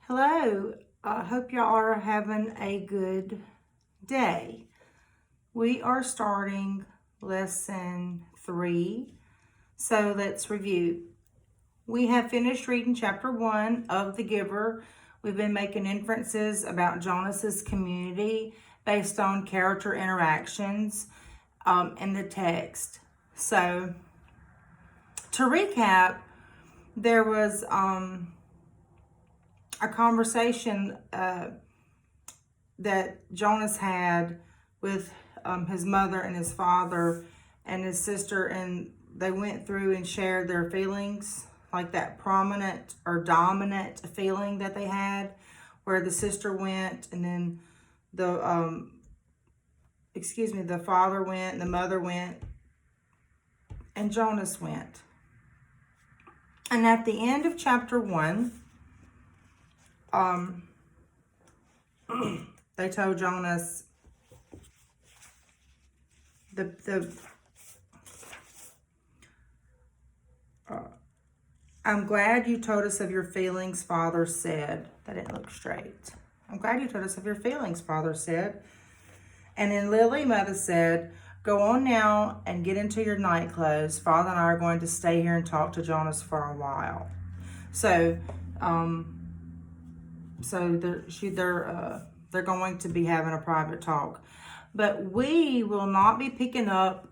Hello, I hope y'all are having a good day. We are starting lesson 3, so let's review. We have finished reading chapter 1 of The Giver. We've been making inferences about Jonas's community based on character interactions in the text. So, to recap, there was a conversation that Jonas had with his mother and his father and his sister, and they went through and shared their feelings, like that prominent or dominant feeling that they had, where the sister went, and then the father went, the mother went, and Jonas went. And at the end of chapter 1, they told Jonas I'm glad you told us of your feelings, Father said. That didn't look straight. I'm glad you told us of your feelings, Father said. And then Lily, Mother said, go on now and get into your night clothes. Father and I are going to stay here and talk to Jonas for a while. So, they're going to be having a private talk. But we will not be picking up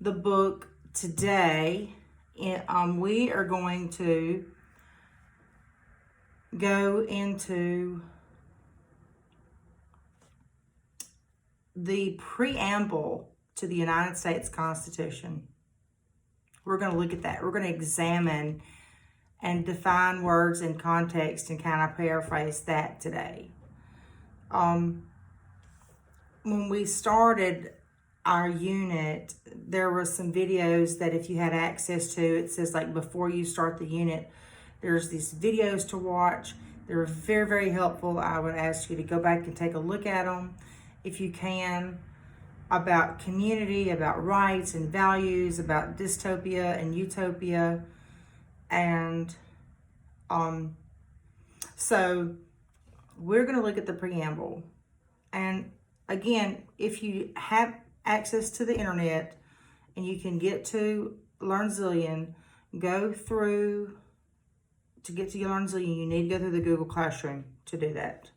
the book today. We are going to go into the preamble to the United States Constitution. We're going to look at that. We're going to examine and define words in context and kind of paraphrase that today. When we started our unit, there were some videos that if you had access to, it says like before you start the unit, there's these videos to watch. They're very, very helpful. I would ask you to go back and take a look at them if you can, about community, about rights and values, about dystopia and utopia. And so we're going to look at the preamble. And again, if you have access to the internet and you can get to Learn Zillion, to get to Learn Zillion, you need to go through the Google Classroom to do that.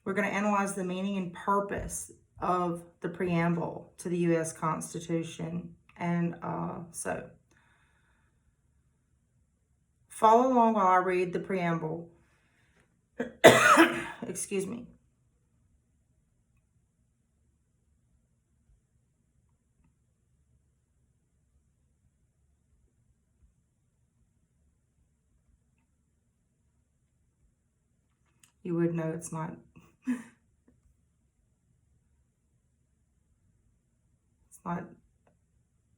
We're going to analyze the meaning and purpose of the preamble to the U.S. Constitution. And so follow along while I read the preamble. Excuse me. You would know it's not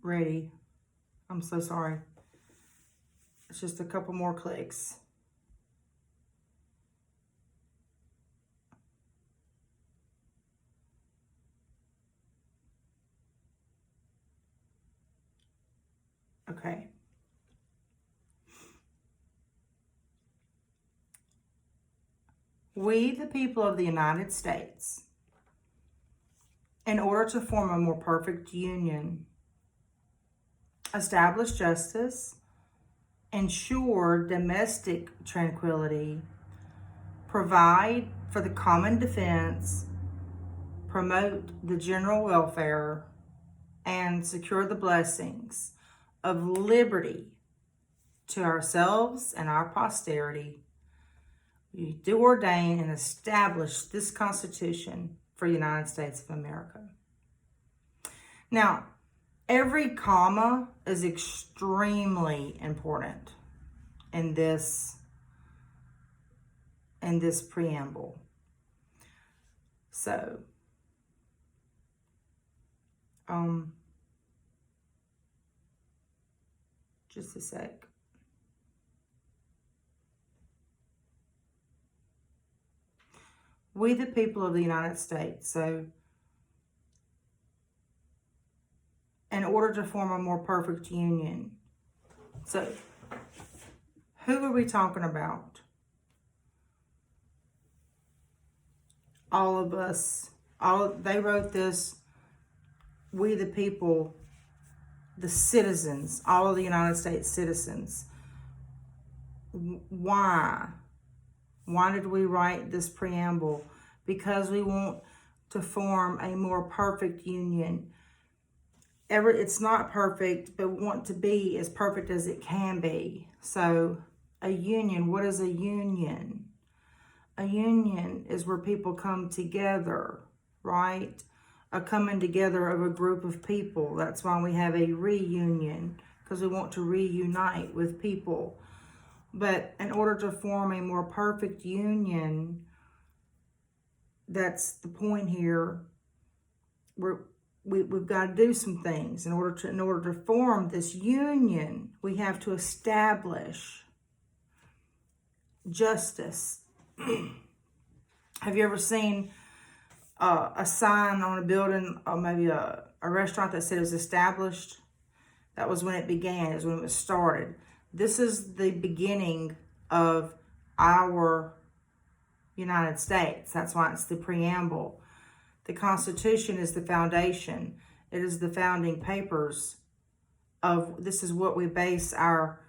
ready. I'm so sorry. It's just a couple more clicks. Okay. We, the people of the United States, in order to form a more perfect union, establish justice, ensure domestic tranquility, provide for the common defense, promote the general welfare, and secure the blessings of liberty to ourselves and our posterity, we do ordain and establish this Constitution for the United States of America. Now, every comma is extremely important in this preamble. So, just a sec. We, the people of the United States. So, in order to form a more perfect union. So, who are we talking about? all of us, they wrote this, we the people, the citizens, all of the United States citizens. Why? Why did we write this preamble? Because we want to form a more perfect union. It's not perfect, but we want to be as perfect as it can be. So a union, what is a union? A union is where people come together, right? A coming together of a group of people. That's why we have a reunion, because we want to reunite with people. But in order to form a more perfect union, that's the point here. We've got to do some things in order to form this union. We have to establish justice. Have you ever seen a sign on a building, or maybe a restaurant that said it was established? That was when it began, is when it was started. This is the beginning of our United States. That's why it's the preamble. The Constitution is the foundation. It is the founding papers of, this is what we base our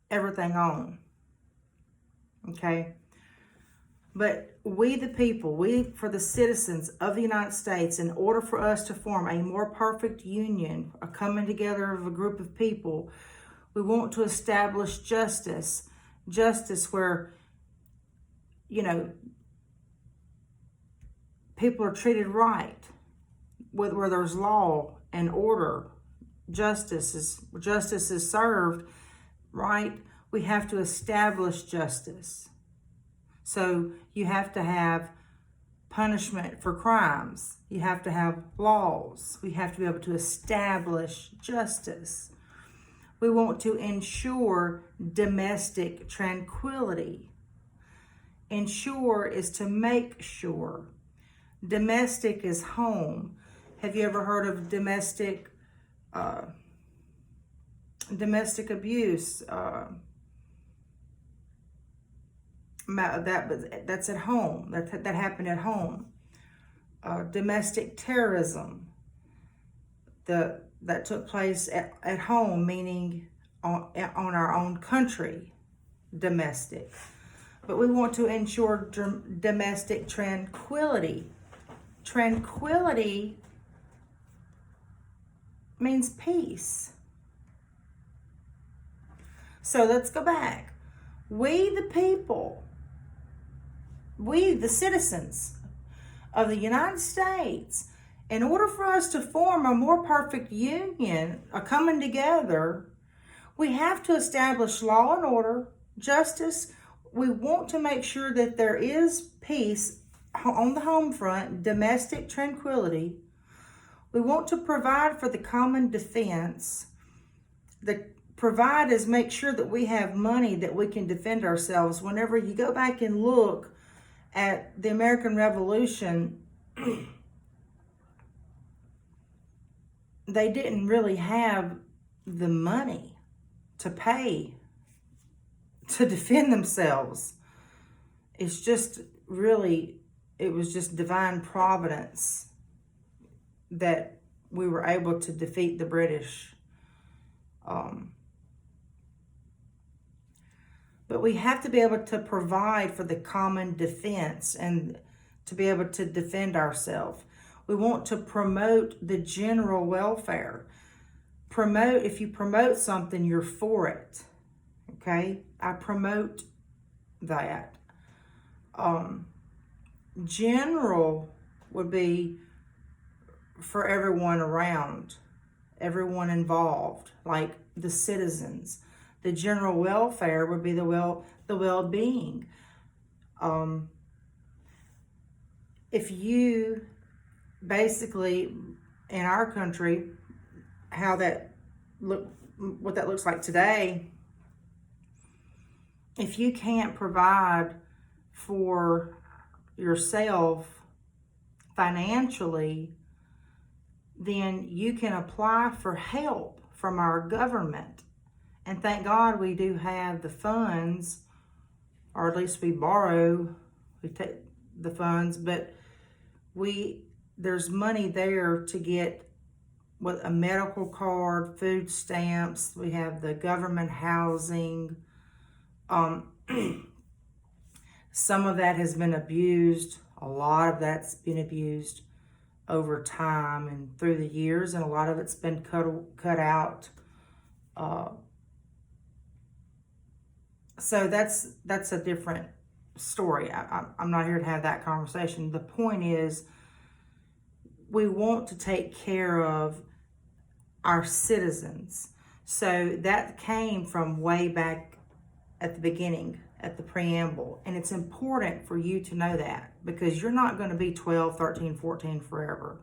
everything on. Okay? But we the people, we for the citizens of the United States, in order for us to form a more perfect union, a coming together of a group of people, we want to establish justice. Justice where, you know, people are treated right, where there's law and order. Justice is served, right? We have to establish justice. So you have to have punishment for crimes. You have to have laws. We have to be able to establish justice. We want to ensure domestic tranquility. Ensure is to make sure. Domestic is home. Have you ever heard of domestic abuse? That's at home. That happened at home. Domestic terrorism. That took place at home, meaning on our own country. Domestic. But we want to ensure domestic tranquility. Tranquility means peace. So let's go back. We the people, we the citizens of the United States, in order for us to form a more perfect union, a coming together, we have to establish law and order, justice. We want to make sure that there is peace on the home front, domestic tranquility. We want to provide for the common defense. The provide is make sure that we have money that we can defend ourselves. Whenever you go back and look at the American Revolution, they didn't really have the money to pay to defend themselves. It's just really, it was just divine providence that we were able to defeat the British. But we have to be able to provide for the common defense and to be able to defend ourselves. We want to promote the general welfare. If you promote something, you're for it. Okay? I promote that. General would be for everyone around, everyone involved, like the citizens. The general welfare would be the well-being. If you basically, in our country, what that looks like today, if you can't provide for yourself financially, then you can apply for help from our government. And thank God we do have the funds, or at least we borrow, we take the funds, but there's money there to get with a medical card, food stamps. We have the government housing. Some of that has been abused. A lot of that's been abused over time and through the years, and a lot of it's been cut out. So that's a different story. I'm not here to have that conversation. The point is, we want to take care of our citizens. So that came from way back at the beginning, at the preamble. And it's important for you to know that, because you're not going to be 12, 13, 14 forever.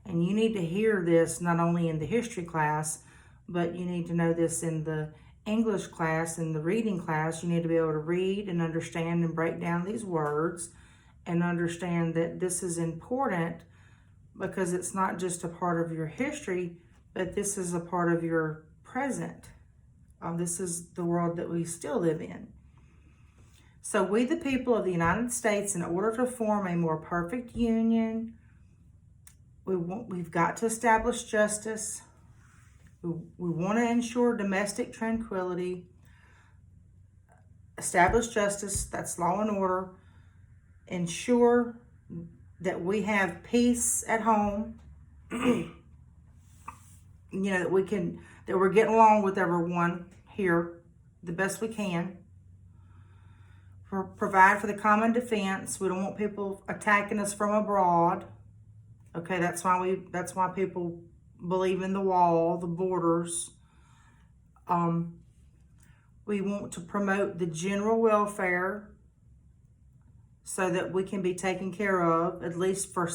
And you need to hear this not only in the history class, but you need to know this in the English class, in the reading class. You need to be able to read and understand and break down these words and understand that this is important, because it's not just a part of your history, but this is a part of your present. This is the world that we still live in. So we, the people of the United States, in order to form a more perfect union, we've got to establish justice. We want to ensure domestic tranquility, establish justice, that's law and order, ensure that we have peace at home, that we're getting along with everyone here the best we can. Provide for the common defense. We don't want people attacking us from abroad. Okay, that's why people believe in the wall, the borders. We want to promote the general welfare so that we can be taken care of, at least for,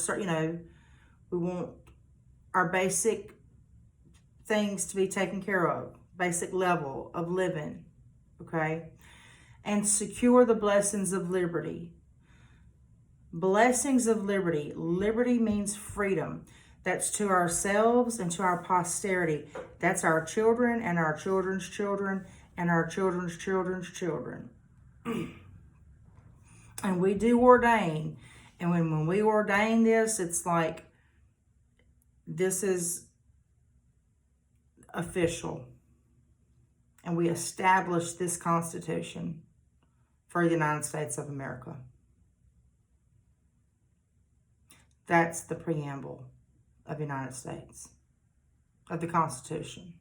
we want our basic things to be taken care of, basic level of living, okay? And secure the blessings of liberty. Blessings of liberty. Liberty means freedom. That's to ourselves and to our posterity. That's our children and our children's children and our children's children's children. And we do ordain. And when we ordain this, it's like, this is official. And we establish this Constitution for the United States of America. That's the preamble of the United States, of the Constitution.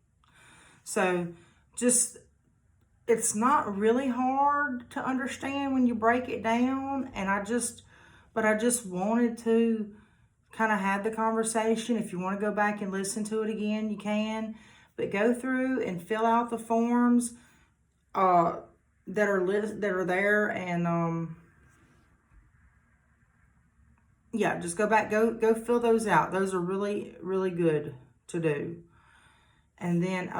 So it's not really hard to understand when you break it down. And I just wanted to kind of have the conversation. If you want to go back and listen to it again, you can. But go through and fill out the forms that are there, and just go back, go fill those out. Those are really, really good to do. And then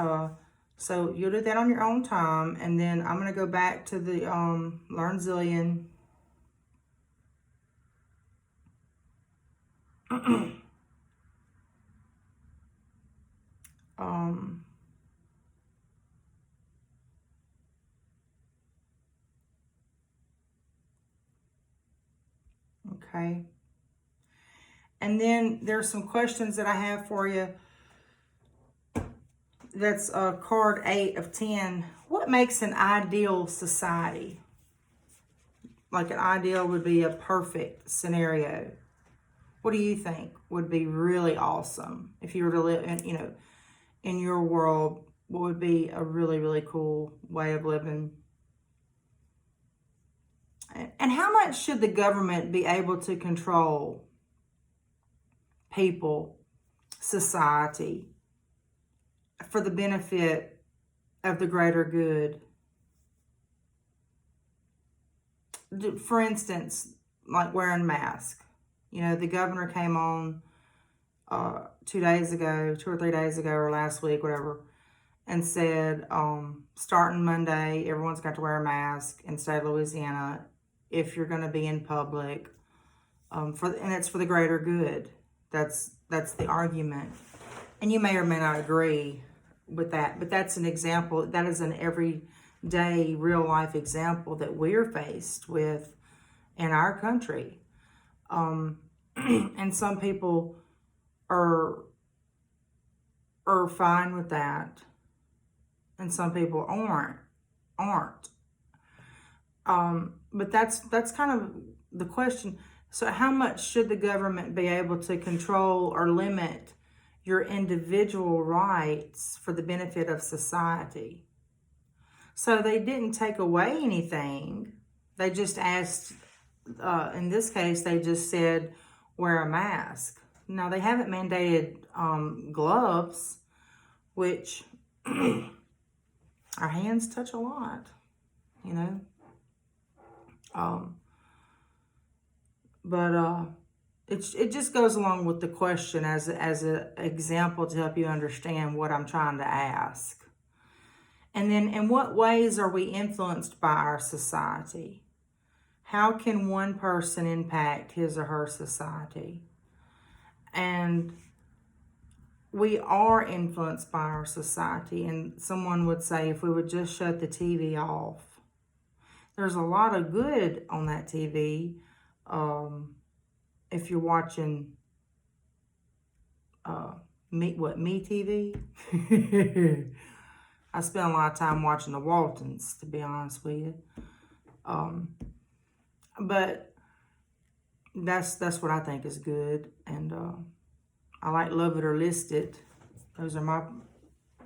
so you'll do that on your own time, and then I'm going to go back to the Learn Zillion. Okay. And then there's some questions that I have for you. That's card 8 of 10. What makes an ideal society? Like, an ideal would be a perfect scenario. What do you think would be really awesome if you were to live in your world? What would be a really, really cool way of living? And how much should the government be able to control people, society, for the benefit of the greater good? For instance, like wearing masks. The governor came on 2 or 3 days ago, or last week, whatever, and said, starting Monday, everyone's got to wear a mask in the state of Louisiana if you're going to be in public, and it's for the greater good. That's the argument. And you may or may not agree with that, but that's an example. That is in every day real life example that we're faced with in our country. And some people are fine with that, and some people aren't. But that's kind of the question. So how much should the government be able to control or limit your individual rights for the benefit of society? So they didn't take away anything. They just asked, in this case, they just said, wear a mask. Now, they haven't mandated gloves, which our hands touch a lot, you know. But it just goes along with the question as an example to help you understand what I'm trying to ask. And then, in what ways are we influenced by our society? How can one person impact his or her society? And we are influenced by our society. And someone would say, if we would just shut the TV off. There's a lot of good on that TV. If you're watching Me TV. I spend a lot of time watching the Waltons, to be honest with you. But that's what I think is good. And I like Love It or List It. Those are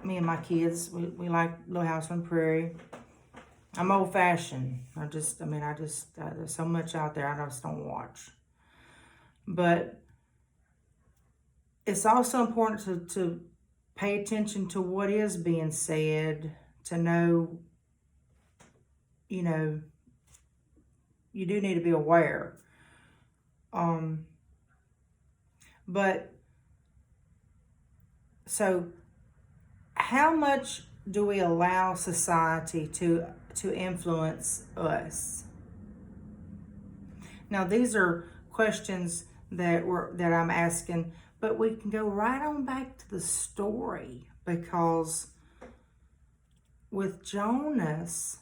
me and my kids. We like Little House on the Prairie. I'm old fashioned. There's so much out there I just don't watch. But it's also important to pay attention to what is being said, to know, you know, you do need to be aware. But so how much do we allow society to influence us? Now, these are questions that I'm asking, but we can go right on back to the story, because with Jonas,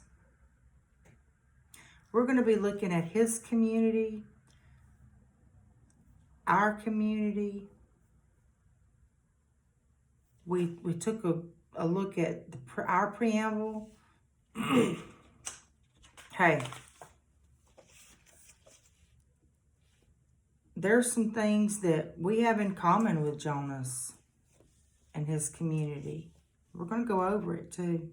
we're going to be looking at his community, our community. We took a look at our preamble. Hey, there's some things that we have in common with Jonas and his community. We're going to go over it too.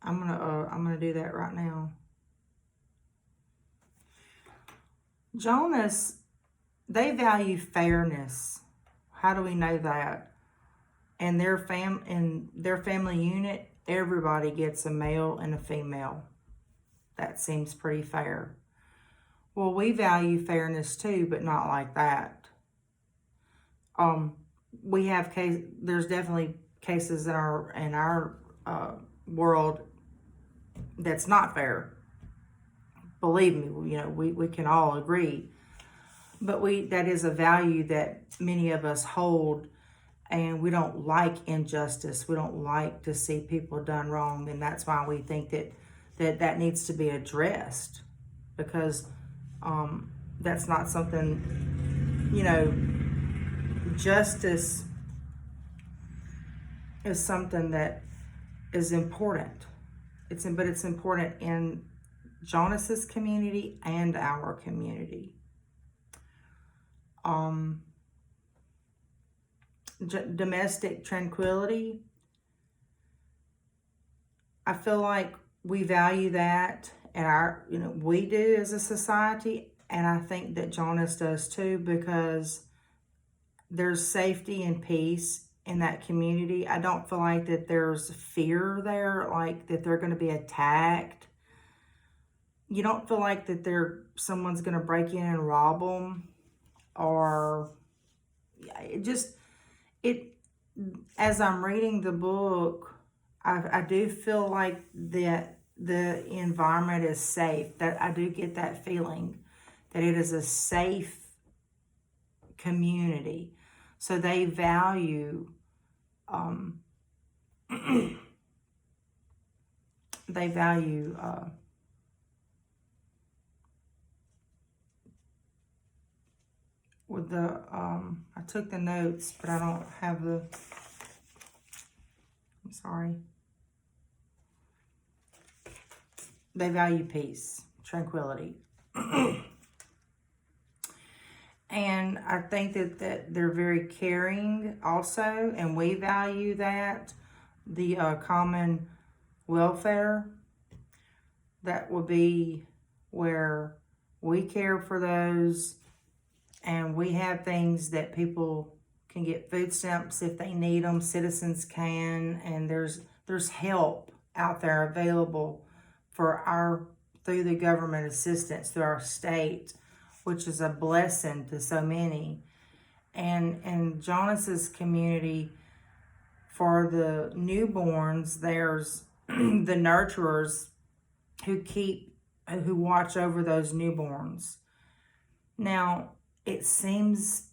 I'm gonna do that right now. Jonas, they value fairness. How do we know that? In their family unit, everybody gets a male and a female. That seems pretty fair. Well, we value fairness too, but not like that. We have there's definitely cases in our world that's not fair. Believe me, you know, we can all agree. But that is a value that many of us hold, and we don't like injustice. We don't like to see people done wrong, and that's why we think that needs to be addressed, because that's not something, you know, justice is something that is important. But it's important in Jonas's community and our community. Domestic tranquility. I feel like we value that, and we do as a society, and I think that Jonas does too, because there's safety and peace in that community. I don't feel like that there's fear there, like that they're going to be attacked. You don't feel like that someone's going to break in and rob them, or as I'm reading the book, I do feel like that the environment is safe. That I do get that feeling that it is a safe community. So they value they value with the I took the notes, but I don't have the, I'm sorry. They value peace, tranquility. And I think that they're very caring also, and we value that. The common welfare, that will be where we care for those, and we have things that people can get food stamps if they need them, citizens can, and there's help out there available for our, through the government assistance, through our state, which is a blessing to so many. And in Jonas's community, for the newborns, there's the nurturers who watch over those newborns. Now, it seems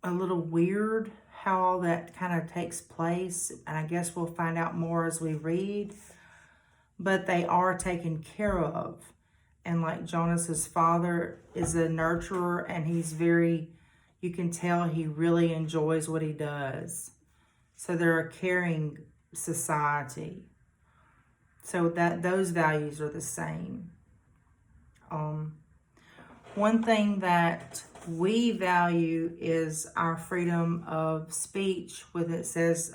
a little weird how all that kind of takes place, and I guess we'll find out more as we read, but they are taken care of. And like Jonas's father is a nurturer, and he's very, you can tell he really enjoys what he does. So they're a caring society. So that those values are the same. One thing that we value is our freedom of speech. With it says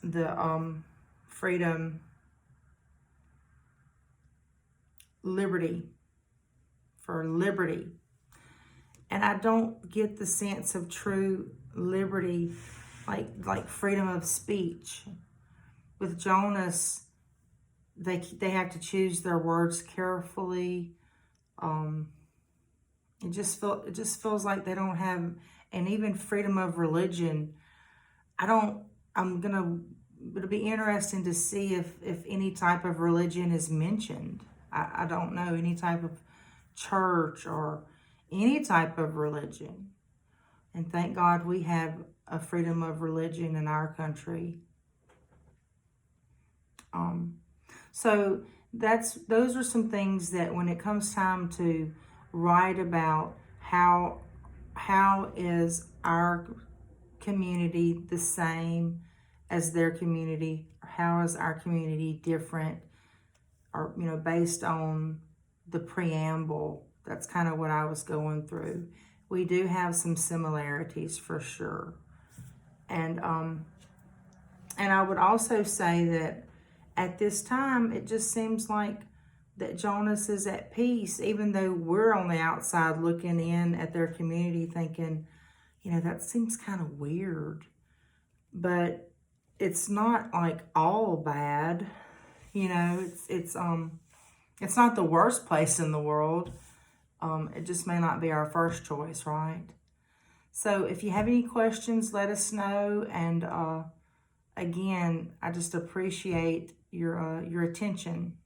the freedom, liberty, for liberty. And I don't get the sense of true liberty, like freedom of speech. With Jonas, they have to choose their words carefully. It just feels like they don't have, and even freedom of religion. It'll be interesting to see if any type of religion is mentioned. I don't know, any type of church or any type of religion. And thank God we have a freedom of religion in our country. So those are some things that when it comes time to write about how is our community the same as their community, or how is our community different, or based on the preamble. That's kind of what I was going through. We do have some similarities for sure. And I would also say that at this time, it just seems like that Jonas is at peace, even though we're on the outside looking in at their community thinking, that seems kind of weird. But it's not like all bad. It's not the worst place in the world. It just may not be our first choice, right? So if you have any questions, let us know. And again, I just appreciate your attention.